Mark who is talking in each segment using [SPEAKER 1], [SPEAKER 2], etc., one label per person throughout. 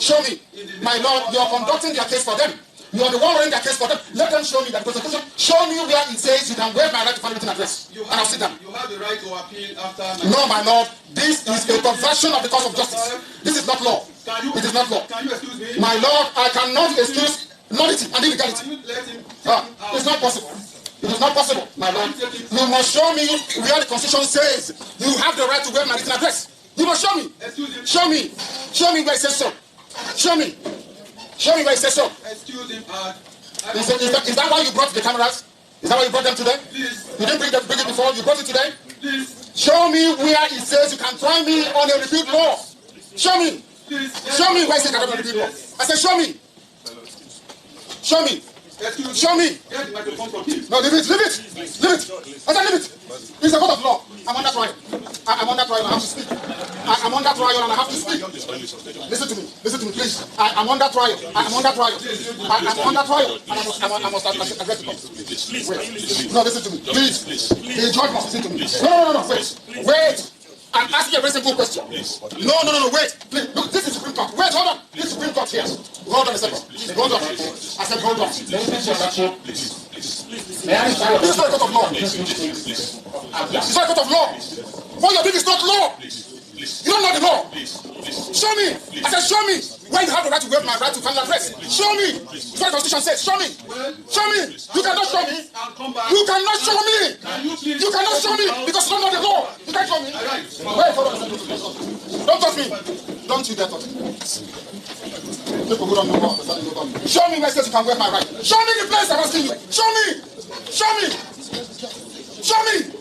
[SPEAKER 1] Show me. My Lord, you are conducting their case for them. You are the one running their case for them. Let them show me that prosecution. Show me where it says you can waive my right to family address. And I'll sit down.
[SPEAKER 2] You have the right to appeal after.
[SPEAKER 1] No, my Lord. This is a perversion of the cause of justice. This is not law. It is not law.
[SPEAKER 2] Can you excuse me?
[SPEAKER 1] My Lord, I cannot excuse nullity and illegality.
[SPEAKER 2] Can you let him
[SPEAKER 1] It's not possible. It is not possible, my Lord. You must show me where the Constitution says you have the right to waive my written address. You must show me. Show me. Show me where it says so. Show me. Show me where it says so.
[SPEAKER 2] Excuse him.
[SPEAKER 1] Is that why you brought the cameras? Is that why you brought them today?
[SPEAKER 2] Please.
[SPEAKER 1] You didn't bring it before. You brought it today?
[SPEAKER 2] Please.
[SPEAKER 1] Show me where it says you can try me on a repeat law. Show me.
[SPEAKER 2] Please.
[SPEAKER 1] Show me where it says you can try me on a repeat law. I said, show me. Show me. Show me.
[SPEAKER 2] Get the microphone from him.
[SPEAKER 1] No, leave it. Leave it. Leave it. I said, leave it. It's a court of law. I'm on that trial. I'm on that trial and I have to speak. I'm on that trial and I have to speak. Listen to me. Listen to me, please. I'm on that trial. I'm on that trial. I'm on that trial. And I must address the court. Wait. No, listen to me. Please. The judge must listen to me. No. Wait. Wait. I'm asking a very simple question. No. Wait. Please. Look, this is Supreme Court. Wait, hold on. This is Supreme Court here. Hold on a second. Hold on. I said, hold on. This is not a court of law. This is not a court of law. What you're doing is not law. You don't know the law. Show me. I said, show me where you have the right to waive my right to final address. Show me. That's what the Constitution says. Show me. Show me. You cannot show me. You cannot show me. You cannot show me because you don't know the law. You can't show me. Wait, hold on. Don't touch me. Don't you dare touch me. Show me where it says you can waive my right. Show me the place I'm asking you. Show me. Show me. Show me.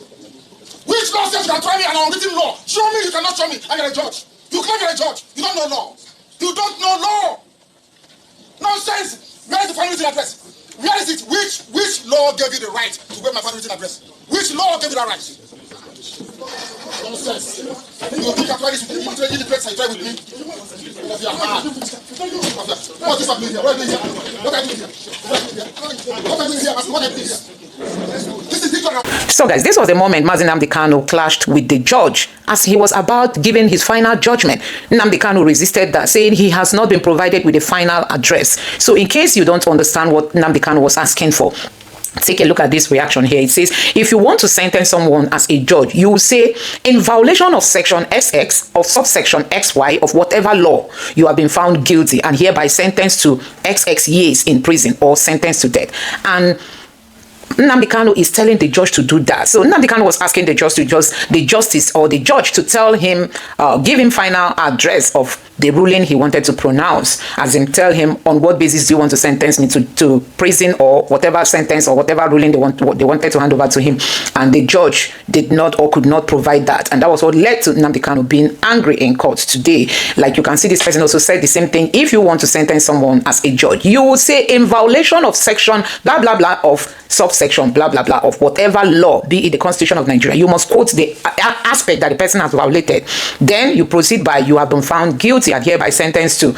[SPEAKER 1] Which law says you can try me and unwritten law? Show me. You cannot show me. I get a judge. You can't get a judge. You don't know law. You don't know law. Nonsense. Where is the family written address? Where is it? Which law gave you the right to waive my family written address? Which law gave you that right? Nonsense. You think I try this with you? You try the place I try with me? Because you are mad. What is happening here? What are you doing here? What are you doing here? What are you doing here? What are you doing here? This is ignorant.
[SPEAKER 3] So guys, this was the moment Nnamdi Kanu clashed with the judge as he was about giving his final judgment. Nnamdi Kanu resisted that, saying he has not been provided with a final address. So in case you don't understand what Nnamdi Kanu was asking for, take a look at this reaction here. It says, if you want to sentence someone as a judge, you will say, in violation of section XX of subsection XY of whatever law, you have been found guilty and hereby sentenced to XX years in prison or sentenced to death. And Nnamdi Kanu is telling the judge to do that. So Nnamdi Kanu was asking the judge to the judge to tell him, give him final address of the ruling he wanted to pronounce, as in tell him on what basis do you want to sentence me to prison or whatever sentence or whatever ruling they wanted to hand over to him. And the judge did not or could not provide that. And that was what led to Nnamdi Kanu being angry in court today. Like you can see, this person also said the same thing. If you want to sentence someone as a judge, you will say in violation of section blah blah blah of subsection blah blah blah of whatever law, be it the Constitution of Nigeria. You must quote the aspect that the person has violated. Then you proceed by, you have been found guilty and hereby sentenced to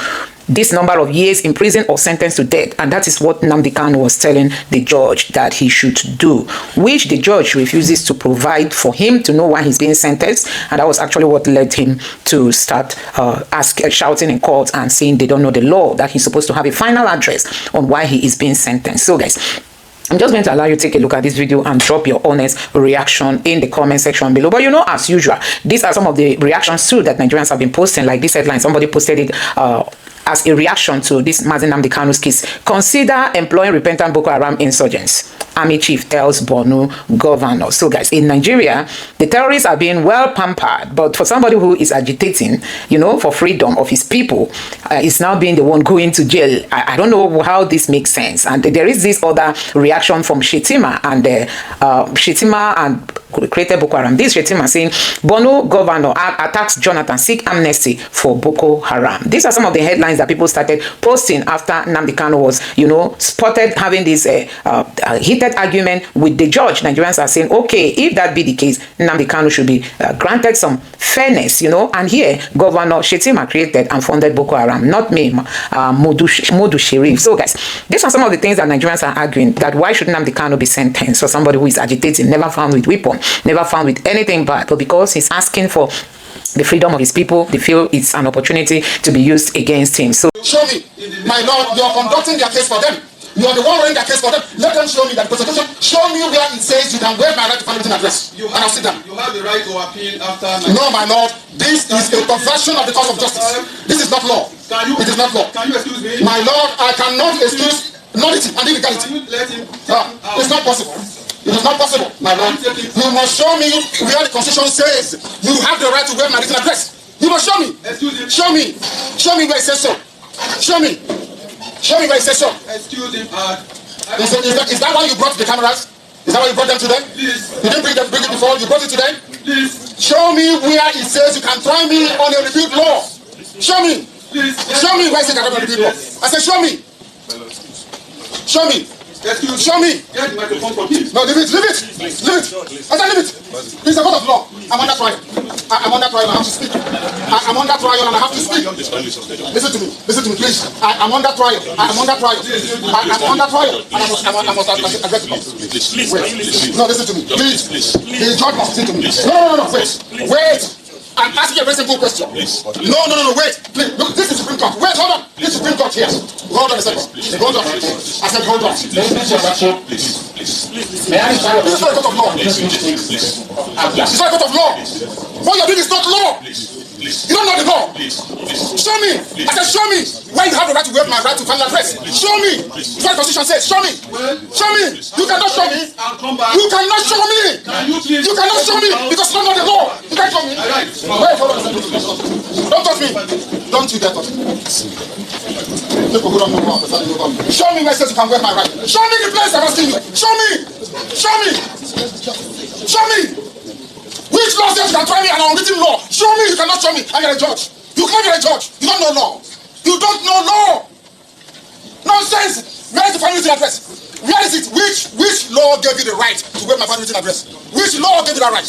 [SPEAKER 3] this number of years in prison or sentenced to death. And that is what Nnamdi Kanu was telling the judge that he should do, which the judge refuses to provide for him to know why he's being sentenced. And that was actually what led him to start shouting in court and saying they don't know the law, that he's supposed to have a final address on why he is being sentenced. So guys, I'm just going to allow you to take a look at this video and drop your honest reaction in the comment section below. But you know, as usual, these are some of the reactions too that Nigerians have been posting. Like this headline, somebody posted it as a reaction to this Nnamdi Kanu's case. Consider employing repentant Boko Haram insurgents. Army chief tells Borno governor. So guys, in Nigeria, the terrorists are being well pampered, but for somebody who is agitating, you know, for freedom of his people, is now being the one going to jail. I don't know how this makes sense. And there is this other reaction from Shetima and created Boko Haram. This Shetima saying, Borno governor attacks Jonathan, seek amnesty for Boko Haram. These are some of the headlines that people started posting after Nnamdi Kanu was, you know, spotted having this heated argument with the judge. Nigerians are saying, okay, if that be the case, Nnamdi Kanu should be granted some fairness, you know. And here, Governor Shetima created and funded Boko Haram, not me, Modu Sharif. So guys, these are some of the things that Nigerians are arguing, that why should Nnamdi Kanu be sentenced for somebody who is agitating, never found with weapon, never found with anything bad, but because he's asking for the freedom of his people. They feel it's an opportunity to be used against him. So
[SPEAKER 1] show me, my Lord, you are conducting their case for them. You are the one running their case for them. Let them show me that prosecution. Show me where it says you can waive my right to family address. And I'll sit down.
[SPEAKER 2] You have the right to appeal after.
[SPEAKER 1] No, my Lord. This is a perversion of the cause of justice. This is not law. It is not law.
[SPEAKER 2] Can you excuse me?
[SPEAKER 1] My Lord, I cannot excuse nullity and illegality.
[SPEAKER 2] Can you let him?
[SPEAKER 1] It's not possible. It is not possible, my Lord. You must show me where the Constitution says you have the right to waive my written address. You must show me.
[SPEAKER 2] Excuse him.
[SPEAKER 1] Show me. Show me where it says so. Show me. Show me where it says so.
[SPEAKER 2] Excuse him.
[SPEAKER 1] Is that why you brought the cameras? Is that why you brought them to them?
[SPEAKER 2] Please.
[SPEAKER 1] You didn't bring it before, you brought it to them?
[SPEAKER 2] Please.
[SPEAKER 1] Show me where it says you can try me on a reviewed law. Show me.
[SPEAKER 2] Please.
[SPEAKER 1] Show me where it says you can try me on a reviewed law. I said, show me. Show me.
[SPEAKER 2] Excuse.
[SPEAKER 1] Show me.
[SPEAKER 2] Get the microphone from him.
[SPEAKER 1] No, leave it. Leave it. Leave it. I said, leave it. This is a court of law. I'm under trial. I'm under trial. I have to speak. I'm under trial and I have to speak. Listen to me. Listen to me, please. I'm under trial. I'm under trial. I'm under trial. And I must address the court. Wait. No, listen to me. Please. The judge must listen to me. No. Wait. Wait. I'm asking a very simple question. No, wait. Please. Look, this is Supreme Court. Wait, hold on. This is Supreme Court here. Hold on a second. Hold on. I said, hold on. May I decide? This is not a court of law. This is not a court of law. What you're doing is not law. You don't know the law. Show me. I said, show me why you have the right to waive my right to final address. Show me. That's what the Constitution says. Show me. Show me. You cannot show me. You cannot show me. You cannot show me because you don't know the law. You can't show me. Wait, hold on a second. Don't touch me. Don't you dare touch me. Show me where it says you can waive my right. Show me the place I'm asking you. Show me. Show me. Show me. Which law says you can try me an unwritten law? Show me. You cannot show me. I get a judge. You can't get a judge. You don't know law. You don't know law. Nonsense. Where is the family address? Where is it? Which law gave you the right to waive my family address? Which law gave you that right?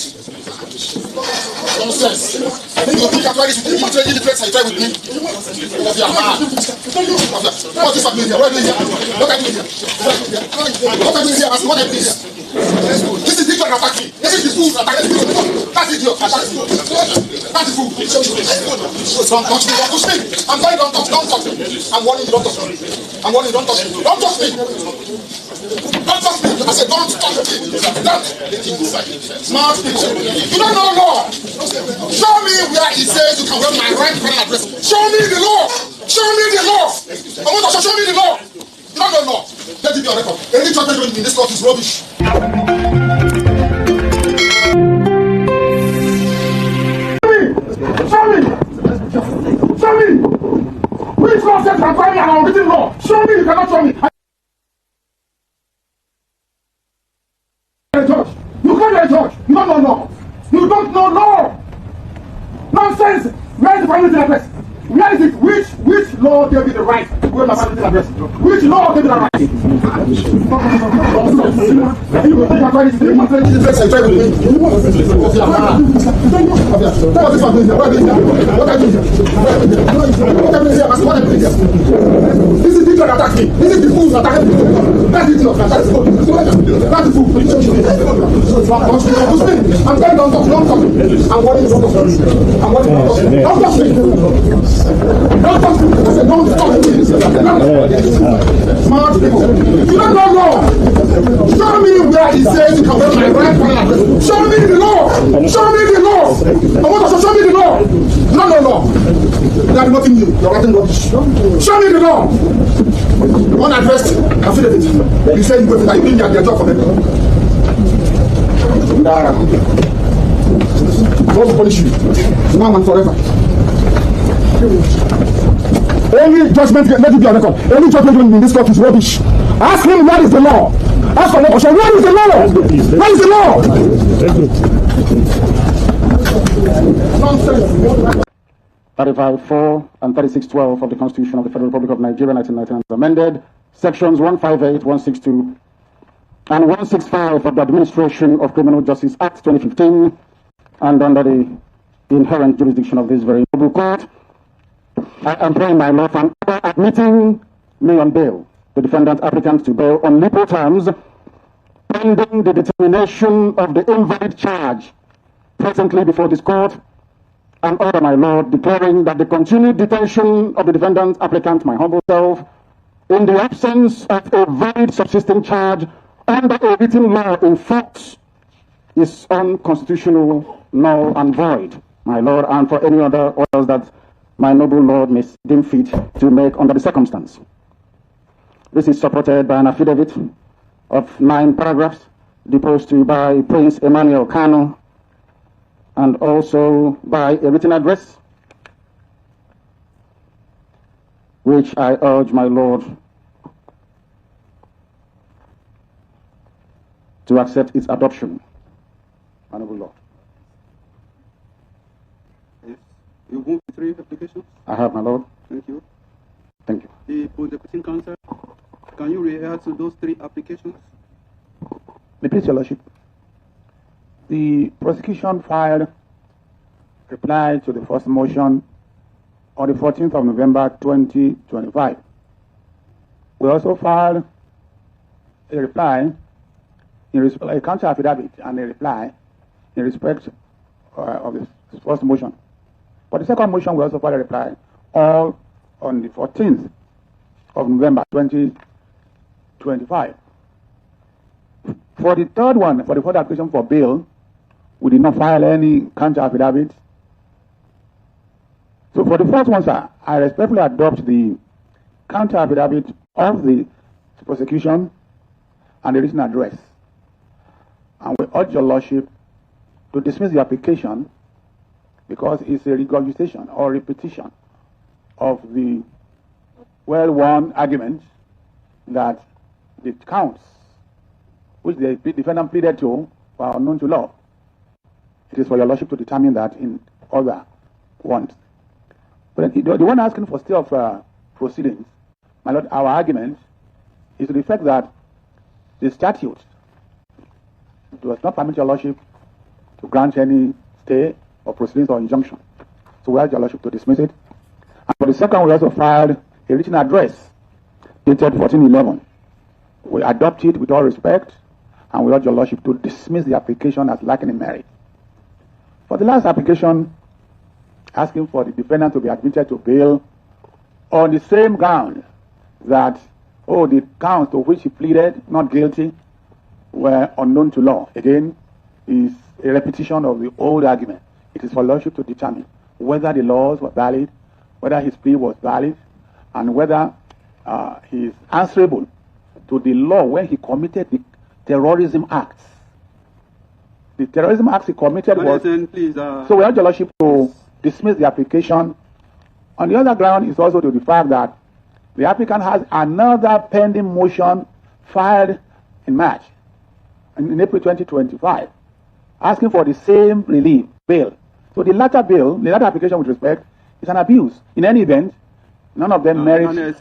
[SPEAKER 1] Nonsense. You think I try this with you? You try with me? Because you are mad. What is happening here? What are you here? What are you here? What are you here? What are you here? This is the attack me. This is the fool attacking me. That's idiot. That's the fool. Don't touch me. Don't touch me. I'm sorry. Don't touch me. I'm warning you. Don't touch me. I'm warning you. Don't touch me. Don't touch me. Don't touch me. I said don't touch me. Don't. Smart people. You don't know the law. Show me where it says you can waive my right to final address. Show me the law. Show me the law. I want to show me the law. You don't know the law. Let it be on record. Any judgment in this court is rubbish. Show me! Which law says you can try me an unwritten law? Show me, you cannot show me. You can't get a judge. You don't know law. You don't know law. Nonsense. Where is the family address? Where is it? Which law gave you the right to go to my family address? Which law gave you the right? You think I'm trying to say you try with me? What is happening here? What are you here? What are you here? This is the that attack me. This is the fool that attack me. That's the idiot. That's the fool. That's the fool. I'm telling don't talk. I'm warning you. Don't talk. I'm warning you. Don't talk. Don't talk. I said don't talk. Smart people. You don't know law. Show me where it says you can waive my right to final address. Show me the law. Show me the law. I want to show me the law. You don't know law. That's nothing new. You're writing rubbish. Show me the law. Unaddressed affidavit. You say you go to that. You bring their job for them. God will punish you. Now and forever. Only judgment, let it be on record. Any judgment in this court is rubbish. Ask him what is the law. Ask for no. So what is the law? What is the law? Nonsense.
[SPEAKER 4] 35(4) and 36(12) of the Constitution of the Federal Republic of Nigeria, 1999, amended. Sections 158, 162, and 165 of the Administration of Criminal Justice Act 2015, and under the inherent jurisdiction of this very noble court, I am praying my Lord for admitting me on bail, the defendant applicant to bail on liberal terms, pending the determination of the invalid charge presently before this court, an order, my Lord, declaring that the continued detention of the defendant applicant, my humble self, in the absence of a valid subsisting charge under a written law in force, is unconstitutional, null and void, my Lord, and for any other orders that my noble Lord may deem fit to make under the circumstance. This is supported by an affidavit of 9 paragraphs deposed to by Prince Emmanuel Kanu, and also by a written address, which I urge my Lord to accept its adoption. Honorable Lord.
[SPEAKER 2] Yes. You moved 3 applications?
[SPEAKER 4] I have, my Lord.
[SPEAKER 2] Thank you.
[SPEAKER 4] Thank you.
[SPEAKER 2] The prosecuting counsel, can you refer to those 3 applications?
[SPEAKER 5] Please, Your Lordship. The prosecution filed reply to the first motion on the 14th of November 2025. We also filed a reply, a counter affidavit and a reply in respect of the first motion. For the second motion, we also filed a reply all on the 14th of November 2025. For the third one, for the further application for bail, we did not file any counter affidavit. So for the first one, sir, I respectfully adopt the counter affidavit of the prosecution and the written address. And we urge Your Lordship to dismiss the application because it's a regurgitation or repetition of the well-worn argument that the counts which the defendant pleaded to were unknown to law. It is for Your Lordship to determine that in other ones. But the one asking for stay of proceedings, my Lord, our argument is to the effect that the statute does not permit Your Lordship to grant any stay of proceedings or injunction. So we urge Your Lordship to dismiss it. And for the second, we also filed a written address dated 14/11. We adopt it with all respect, and we urge Your Lordship to dismiss the application as lacking in merit. For the last application, asking for the defendant to be admitted to bail on the same ground that, the counts to which he pleaded not guilty were unknown to law. Again, is a repetition of the old argument. It is for Lordship to determine whether the laws were valid, whether his plea was valid, and whether he is answerable to the law when he committed the terrorism acts. The terrorism acts he committed was...
[SPEAKER 2] Please,
[SPEAKER 5] So we urge Your Lordship to dismiss the application. On the other ground is also to the fact that the applicant has another pending motion filed in March, in April 2025, asking for the same relief, bail. So the latter bill, the latter application with respect, is an abuse. In any event, none of them merits.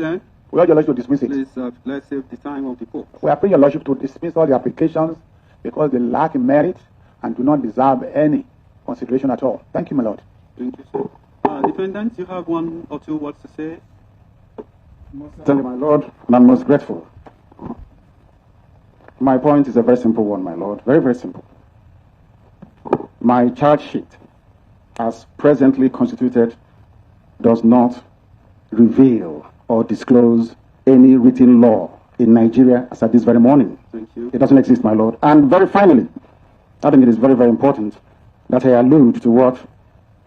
[SPEAKER 5] We urge Your Lordship to dismiss it.
[SPEAKER 2] Please, let's save the time of the court.
[SPEAKER 5] We appeal Your Lordship to dismiss all the applications because they lack in merit and do not deserve any consideration at all. Thank you, my Lord.
[SPEAKER 2] Thank you, sir. Defendant, you have 1 or 2 words to say?
[SPEAKER 4] Thank you, my Lord, and I'm most grateful. My point is a very simple one, my Lord. Very, very simple. My charge sheet, as presently constituted, does not reveal or disclose any written law in Nigeria as at this very morning.
[SPEAKER 2] Thank you.
[SPEAKER 4] It doesn't exist, my Lord. And very finally, I think it is very, very important that I allude to what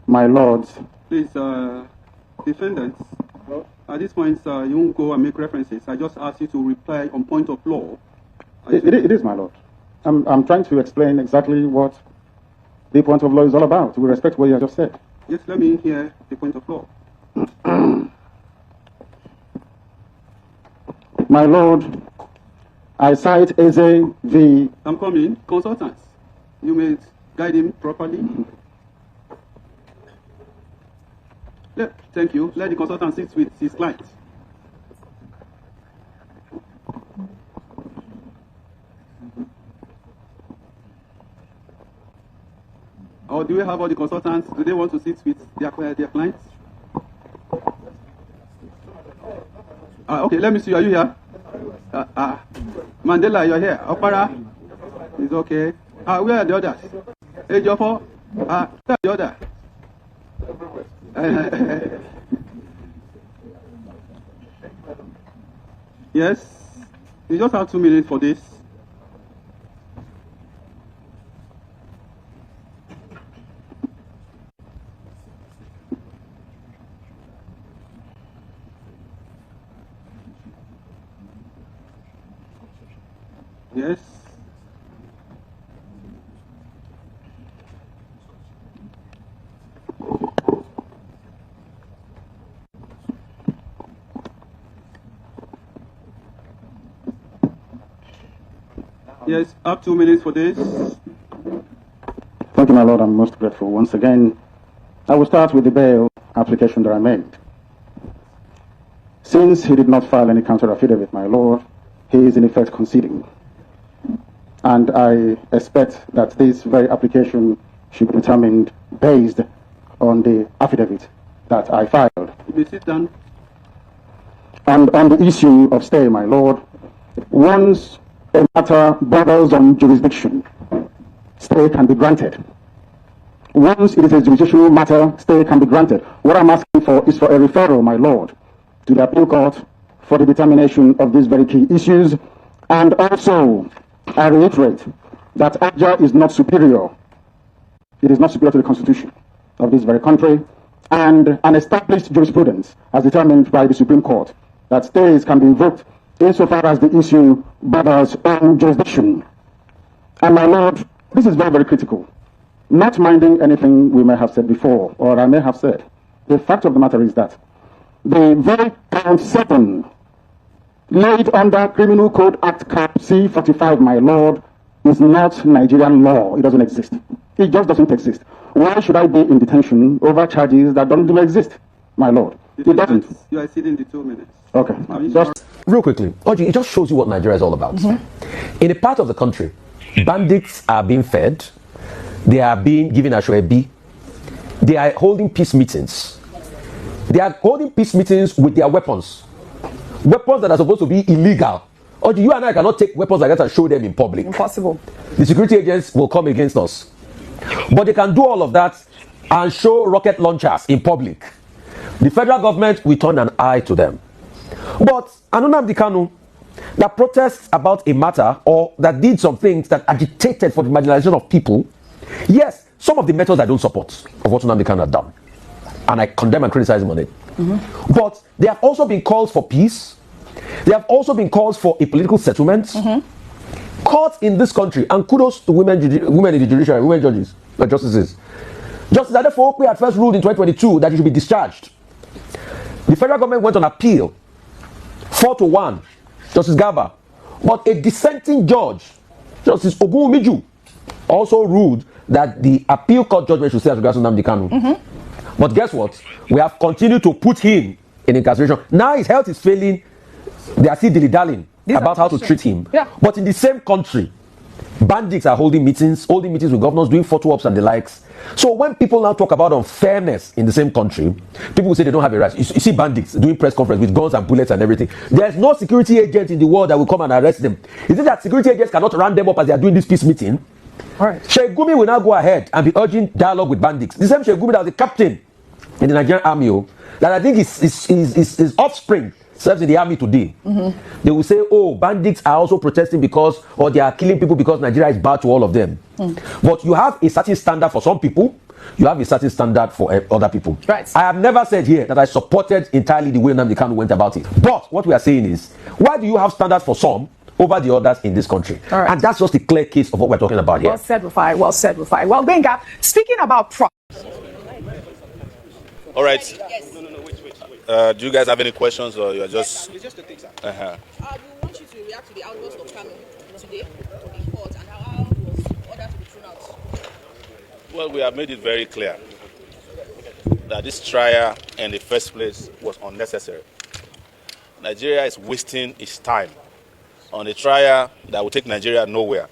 [SPEAKER 4] my lords...
[SPEAKER 2] Please, defendants, at this point, you won't go and make references. I just ask you to reply on point of law.
[SPEAKER 4] It is, my Lord. I'm trying to explain exactly what the point of law is all about, with respect to what you have just said.
[SPEAKER 2] Yes, let me hear the point of law.
[SPEAKER 4] My Lord, I cite Eze v.
[SPEAKER 2] I'm coming. Consultants, you may guide him properly. Thank you. Let the consultant sit with his client. Or do we have all the consultants? Do they want to sit with their clients? Okay, let me see. Are you here? Mandela, you're here. Opara is okay. Where are the others? Hey, Joffo. Where are the others? Yes, you just have 2 minutes for this. Yes. Yes, up 2 minutes for this.
[SPEAKER 4] Thank you, my Lord. I'm most grateful. Once again, I will start with the bail application that I made. Since he did not file any counter affidavit, my Lord, he is in effect conceding. And I expect that this very application should be determined based on the affidavit that I filed.
[SPEAKER 2] You may sit down.
[SPEAKER 4] And on the issue of stay, my Lord, once a matter borders on jurisdiction, stay can be granted. Once it is a jurisdictional matter, stay can be granted. What I'm asking for is for a referral, my Lord, to the appeal court for the determination of these very key issues. And also, I reiterate that AJA is not superior. It is not superior to the Constitution of this very country, and an established jurisprudence as determined by the Supreme Court that stays can be invoked insofar as the issue borders on jurisdiction. And my Lord, this is very, very critical. Not minding anything we may have said before, or I may have said, the fact of the matter is that the very count 7 laid under Criminal Code Act Cap C45, my Lord, is not Nigerian law. It doesn't exist. It just doesn't exist. Why should I be in detention over charges that don't even exist, my Lord? It doesn't.
[SPEAKER 2] You are exceeding the 2 minutes.
[SPEAKER 4] Okay.
[SPEAKER 6] Just real quickly, Oji, it just shows you what Nigeria is all about. In a part of the country, bandits are being fed, they are being given ashwebi, they are holding peace meetings. They are holding peace meetings with their weapons. Weapons that are supposed to be illegal. Or you and I cannot take weapons like that and show them in public.
[SPEAKER 3] Impossible.
[SPEAKER 6] The security agents will come against us. But they can do all of that and show rocket launchers in public. The federal government will turn an eye to them. But Nnamdi Kanu, that protests about a matter or that did some things that agitated for the marginalization of people, yes, some of the methods I don't support of what Nnamdi Kanu had done. And I condemn and criticize him on it. But there have also been calls for peace. There have also been calls for a political settlement. Courts in this country, and kudos to women in the judiciary, women judges, justices. Justice Adefokwe had first ruled in 2022 that he should be discharged. The federal government went on appeal, 4-1, Justice Garba. But a dissenting judge, Justice Ogunwumiju, also ruled that the appeal court judgment should stay as regards to Nnamdi Kanu. But guess what? We have continued to put him in incarceration. Now his health is failing. They are still dilly-dallying about how to treat him. Yeah. But in the same country, bandits are holding meetings with governors, doing photo ops and the likes. So when people now talk about unfairness in the same country, people will say they don't have a right. You see bandits doing press conference with guns and bullets and everything. There's no security agent in the world that will come and arrest them. Is it that security agents cannot round them up as they are doing this peace meeting? All right. Sheikh Gumi will now go ahead and be urging dialogue with bandits. The same Sheikh Gumi that was the captain in the Nigerian army, that I think his offspring serves in the army today. They will say, oh, bandits are also protesting because, or they are killing people because Nigeria is bad to all of them. But you have a certain standard for some people, you have a certain standard for other people. Right. I have never said here that I supported entirely the way Nnamdi Kanu went about it. But what we are saying is, why do you have standards for some over the others in this country? Right. And that's just a clear case of what we're talking about here.
[SPEAKER 3] Well said, Rufai. Well said, Rufai. Well, Benga, speaking about
[SPEAKER 7] all right. Do you guys have any questions, or you are just?
[SPEAKER 8] It's just a thing, sir.
[SPEAKER 7] We
[SPEAKER 8] want you to react to the outburst of Kanu today in court and how he was ordered to be thrown out.
[SPEAKER 7] Well, we have made it very clear that this trial in the first place was unnecessary. Nigeria is wasting its time on a trial that will take Nigeria nowhere,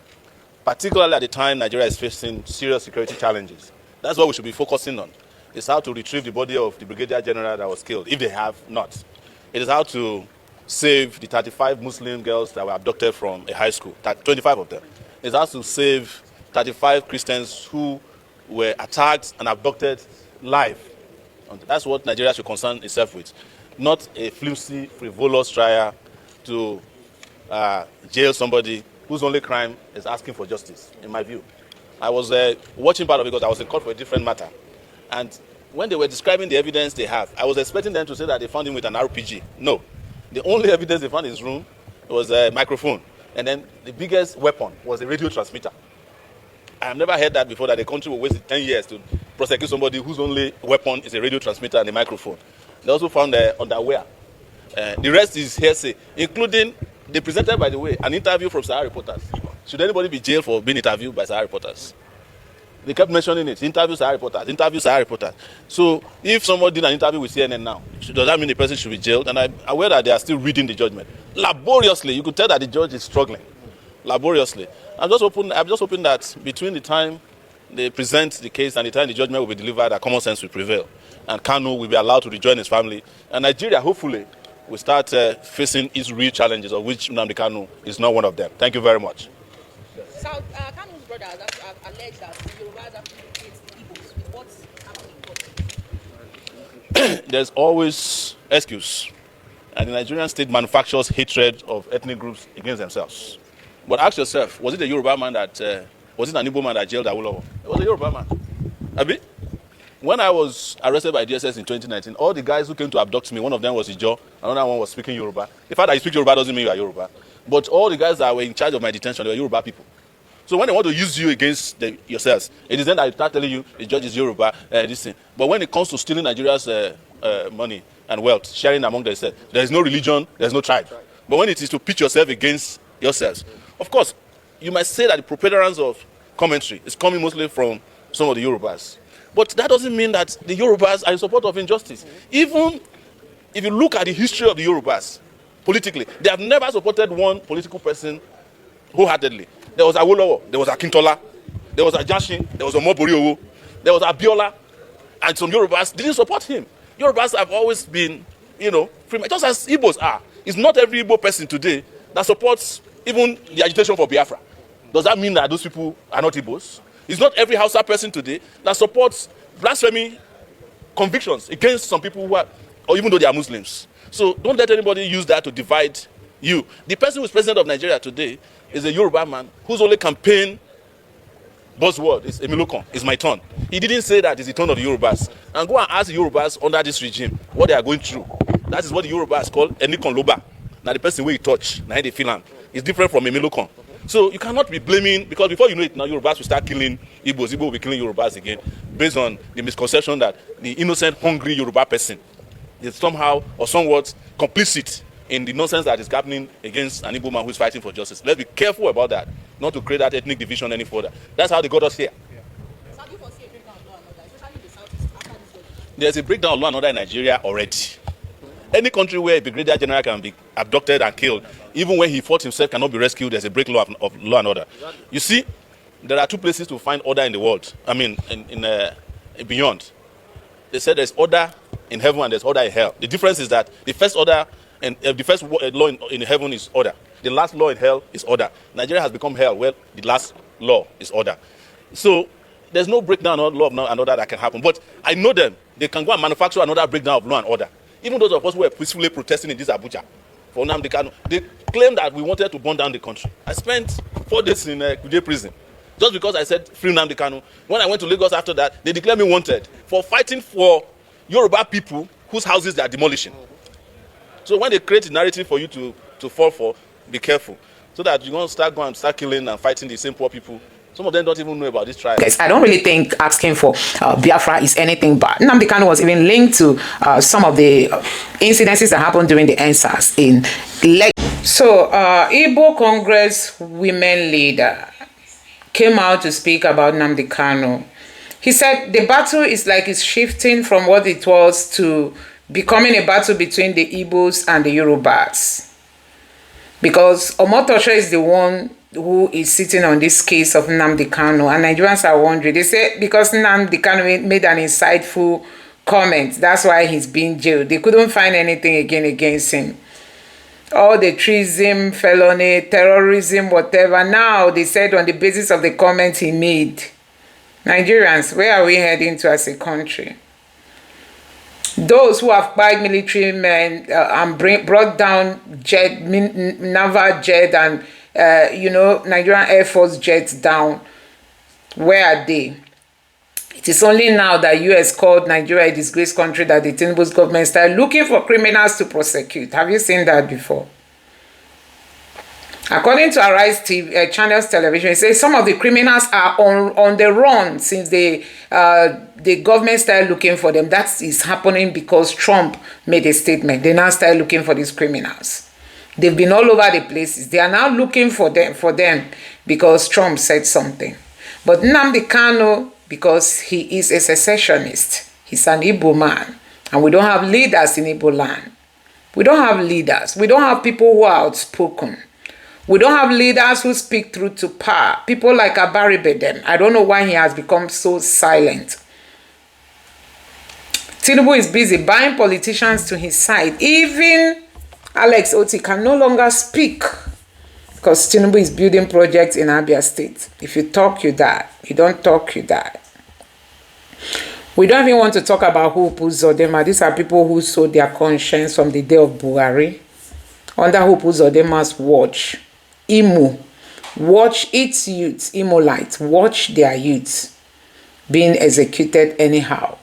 [SPEAKER 7] particularly at the time Nigeria is facing serious security challenges. That's what we should be focusing on. It's how to retrieve the body of the Brigadier General that was killed, if they have not. It is how to save the 35 Muslim girls that were abducted from a high school, 25 of them. It's how to save 35 Christians who were attacked and abducted live That's what Nigeria should concern itself with, not a flimsy, frivolous trial to jail somebody whose only crime is asking for justice, in my view. I was watching part of it because I was in court for a different matter. And when they were describing the evidence they have, I was expecting them to say that they found him with an RPG. No. The only evidence they found in his room was a microphone. And then the biggest weapon was a radio transmitter. I have never heard that before, that a country will waste 10 years to prosecute somebody whose only weapon is a radio transmitter and a microphone. They also found underwear. The rest is hearsay, including, they presented, by the way, an interview from Sahara reporters. Should anybody be jailed for being interviewed by Sahara reporters? They kept mentioning it. Interview Sahara reporters. So if someone did an interview with CNN now, does that mean the person should be jailed? And I'm aware that they are still reading the judgment. Laboriously, you could tell that the judge is struggling. Laboriously. I'm just hoping that between the time they present the case and the time the judgment will be delivered, that common sense will prevail. And Kanu will be allowed to rejoin his family. And Nigeria, hopefully, will start facing its real challenges, of which Nnamdi Kanu is not one of them. Thank you very much.
[SPEAKER 8] So, Kanu's brothers have alleged that the Yorubas have hate the Igbos with what's happening in court.
[SPEAKER 7] There's always excuse. And the Nigerian state manufactures hatred of ethnic groups against themselves. But ask yourself, was it a Yoruba man was it an Igbo man that jailed Awolowo? It was a Yoruba man. Abi? When I was arrested by DSS in 2019, all the guys who came to abduct me, one of them was Ijo, another one was speaking Yoruba. The fact that you speak Yoruba doesn't mean you are Yoruba. But all the guys that were in charge of my detention, they were Yoruba people. So when they want to use you against yourselves, it is then that I start telling you the judge is Yoruba, this thing. But when it comes to stealing Nigeria's money and wealth, sharing among themselves, there is no religion, there is no tribe. But when it is to pitch yourself against yourselves, of course, you might say that the preponderance of commentary is coming mostly from some of the Yorubas. But that doesn't mean that the Yorubas are in support of injustice. Even if you look at the history of the Yorubas, politically, they have never supported one political person wholeheartedly. There was Awolowo, there was Akintola, there was Ajashin, there was Omoboriowo, there was Abiola, and some Yorubas didn't support him. Yorubas have always been, just as Igbos are. It's not every Igbo person today that supports even the agitation for Biafra. Does that mean that those people are not Igbos? It's not every Hausa person today that supports blasphemy convictions against some people who are, or even though they are Muslims. So don't let anybody use that to divide you. The person who is president of Nigeria today is a Yoruba man whose only campaign buzzword is Emilokon, is my turn. He didn't say that it's the turn of the Yorubas. And go and ask the Yorubas under this regime what they are going through. That is what the Yorubas call Enikon Loba. Now the person where you touch, now they feel it's different from Emilokon. So you cannot be blaming, because before you know it, now Yorubas will start killing Igbos. Igbo will be killing Yorubas again, based on the misconception that the innocent, hungry Yoruba person is somehow or somewhat complicit in the nonsense that is happening against an Igbo man who is fighting for justice. Let's be careful about that, not to create that ethnic division any further. That's how they got us here. There's a breakdown of law and order in Nigeria already. Any country where a brigadier general can be abducted and killed, even when he fought himself, cannot be rescued, there's a breakdown of law and order. You see, there are two places to find order in the world. I mean, beyond. They said there's order in heaven and there's order in hell. The difference is that the first order and the first law in heaven is order. The last law in hell is order. Nigeria has become hell. Well, the last law is order. So there's no breakdown of law and order that can happen. But I know them. They can go and manufacture another breakdown of law and order. Even those of us who were peacefully protesting in this Abuja for Nnamdi Kanu, they claimed that we wanted to burn down the country. I spent 4 days in Kuje prison just because I said free Nnamdi Kanu. When I went to Lagos after that, they declared me wanted for fighting for Yoruba people whose houses they are demolishing. So when they create a narrative for you to fall for, be careful, so that you won't start killing and fighting the same poor people. Some of them don't even know about this trial.
[SPEAKER 3] Yes, I don't really think asking for Biafra is anything bad. Nnamdi Kanu was even linked to some of the incidences that happened during the NSAS in Lagos. So, Igbo Congress women leader came out to speak about Nnamdi Kanu. He said the battle is like it's shifting from what it was to becoming a battle between the Igbos and the Yorubas. Because Omotosho is the one who is sitting on this case of Nnamdi Kanu, and Nigerians are wondering. They say because Nnamdi Kanu made an insightful comment, that's why he's being jailed. They couldn't find anything again against him. All the treason, felony, terrorism, whatever. Now they said on the basis of the comments he made. Nigerians, where are we heading to as a country? those who have bought military men and brought down naval jet and Nigerian Air Force jets down, where are they? It is only now that US called Nigeria a disgraced country that the Tinubu's government started looking for criminals to prosecute. Have you seen that before? According to Arise TV, Channels Television, it says some of the criminals are on the run since the government started looking for them. That is happening because Trump made a statement. They now started looking for these criminals. They've been all over the places. They are now looking for them because Trump said something. But Nnamdi Kanu, because he is a secessionist, he's an Igbo man, and we don't have leaders in Igbo land. We don't have leaders. We don't have people who are outspoken. We don't have leaders who speak truth to power. People like Abaribedem. I don't know why he has become so silent. Tinubu is busy buying politicians to his side. Even Alex Oti can no longer speak because Tinubu is building projects in Abia State. If you talk, you die. You don't talk, you die. We don't even want to talk about who put Zodema. These are people who sold their conscience from the day of Buhari. Under who put Zodema's watch. Imo, watch its youths, Imolite, watch their youths being executed anyhow.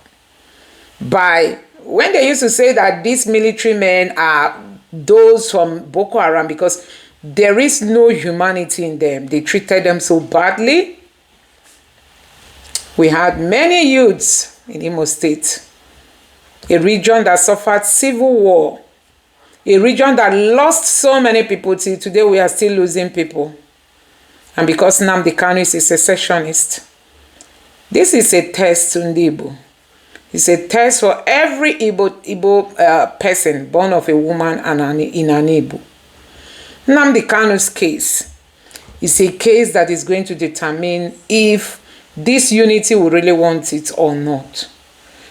[SPEAKER 3] When they used to say that these military men are those from Boko Haram because there is no humanity in them, they treated them so badly. We had many youths in Imo State, a region that suffered civil war, a region that lost so many people till today. We are still losing people. And because Nnamdi Kanu is a secessionist, this is a test to Igbo. It's a test for every Igbo person born of a woman and in an Igbo. Nnamdi Kanu's case is a case that is going to determine if this unity will really want it or not.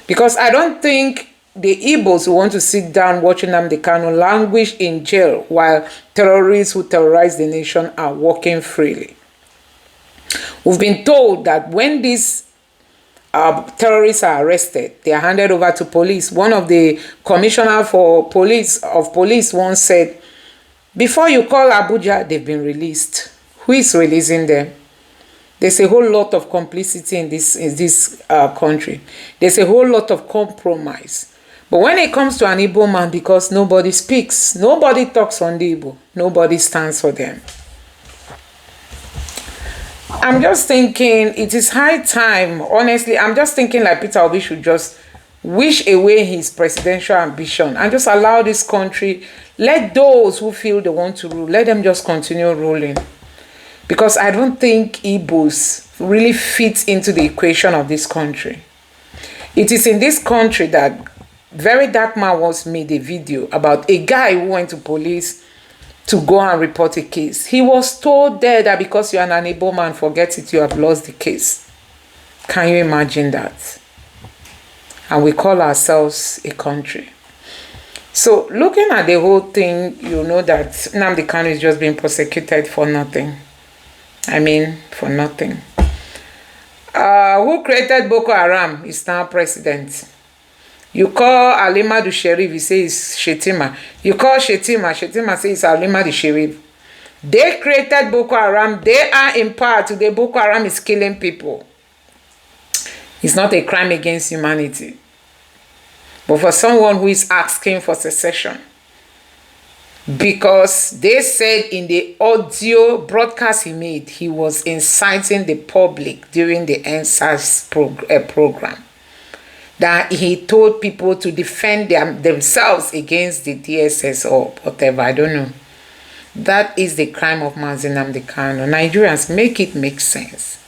[SPEAKER 3] Because I don't think the Igbos who want to sit down watching Nnamdi Kanu languish in jail while terrorists who terrorize the nation are walking freely. We've been told that when these terrorists are arrested, they are handed over to police. One of the commissioner for police once said, before you call Abuja, they've been released. Who is releasing them? There's a whole lot of complicity in this country. There's a whole lot of compromise. But when it comes to an Igbo man, because nobody speaks, nobody talks on the Igbo, nobody stands for them. I'm just thinking it is high time, honestly, I'm just thinking like Peter Obi should just wish away his presidential ambition and just allow this country, let those who feel they want to rule, let them just continue ruling. Because I don't think Igbos really fit into the equation of this country. It is in this country that Very Dark Man once made a video about a guy who went to police to go and report a case. He was told there that because you're an unable man, forget it, you have lost the case. Can you imagine that? And we call ourselves a country. So looking at the whole thing, you know that Nnamdi Kanu is just being prosecuted for nothing. I mean, for nothing. Who created Boko Haram is now president. You call Alima the Sheriff, he says Shetima. You call Shetima says Alima the Sheriff. They created Boko Haram. They are in power today. Boko Haram is killing people. It's not a crime against humanity. But for someone who is asking for secession, because they said in the audio broadcast he made, he was inciting the public during the NSAS program. That he told people to defend themselves against the DSS or whatever, I don't know. That is the crime of Nnamdi Kanu. Nigerians, make it make sense.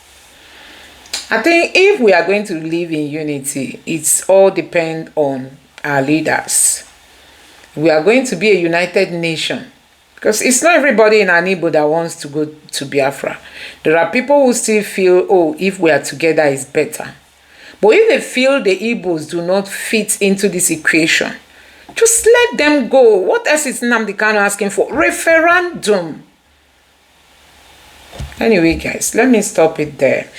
[SPEAKER 3] I think if we are going to live in unity, it's all depend on our leaders. We are going to be a united nation. Because it's not everybody in Anibo that wants to go to Biafra. There are people who still feel, oh, if we are together, it's better. But if they feel the Igbos do not fit into this equation, just let them go. What else is Nnamdi Kanu asking for? Referendum. Anyway, guys, let me stop it there.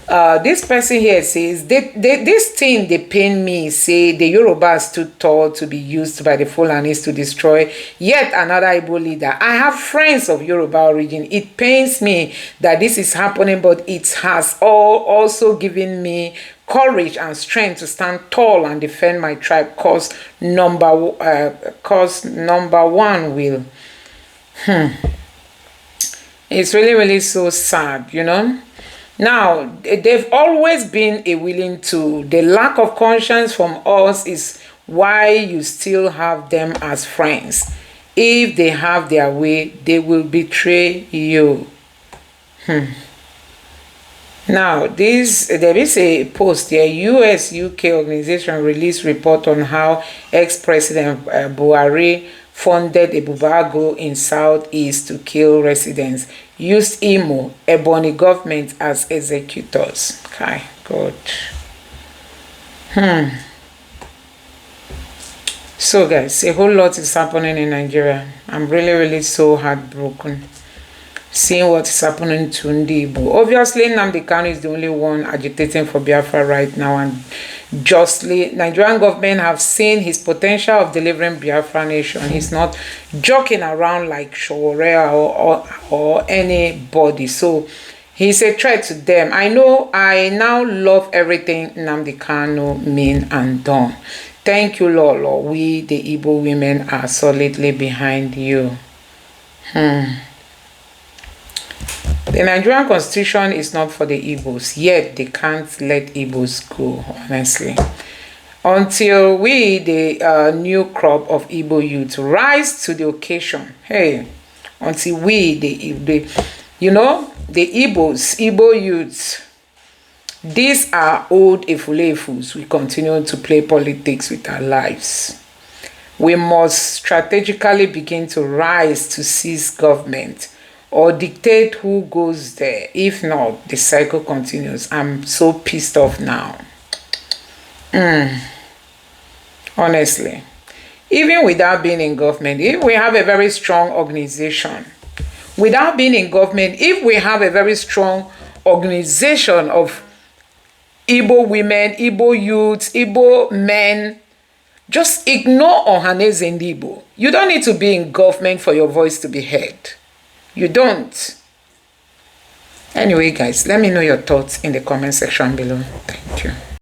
[SPEAKER 3] This person here says this thing they pain me, say the Yorubas too tall to be used by the Fulanis to destroy yet another Igbo leader. I have friends of Yoruba origin. It pains me that this is happening, but it has also given me courage and strength to stand tall and defend my tribe, cause number one will. It's really so sad, you know. Now, they've always been willing to. The lack of conscience from us is why you still have them as friends. If they have their way, they will betray you. Now, there is a post here. US-UK organization released report on how ex-President Buhari funded a Bubago in Southeast to kill residents, used Imo, Ebony government as executors. Okay, good. So guys, a whole lot is happening in Nigeria. I'm really so heartbroken seeing what is happening to Ndibo. Obviously, Nnamdi Kanu is the only one agitating for Biafra right now, and justly, Nigerian government have seen his potential of delivering Biafra nation. He's not joking around like Shorea or anybody. So he's a threat to them. I now love everything Nnamdi Kanu mean and done. Thank you, Lord. We, the Igbo women, are solidly behind you. The Nigerian constitution is not for the Igbos, yet they can't let Igbos go, honestly. Until we, the new crop of Igbo youth, rise to the occasion. Hey, until we, the Igbos, Igbo youths, these are old Efulefus. We continue to play politics with our lives. We must strategically begin to rise to seize government or dictate who goes there. If not, the cycle continues. I'm so pissed off now. Honestly. Even without being in government, if we have a very strong organization, without being in government, if we have a very strong organization of Igbo women, Igbo youths, Igbo men, just ignore Ohaneze and Igbo. You don't need to be in government for your voice to be heard. You don't. Anyway, guys, let me know your thoughts in the comment section below. Thank you.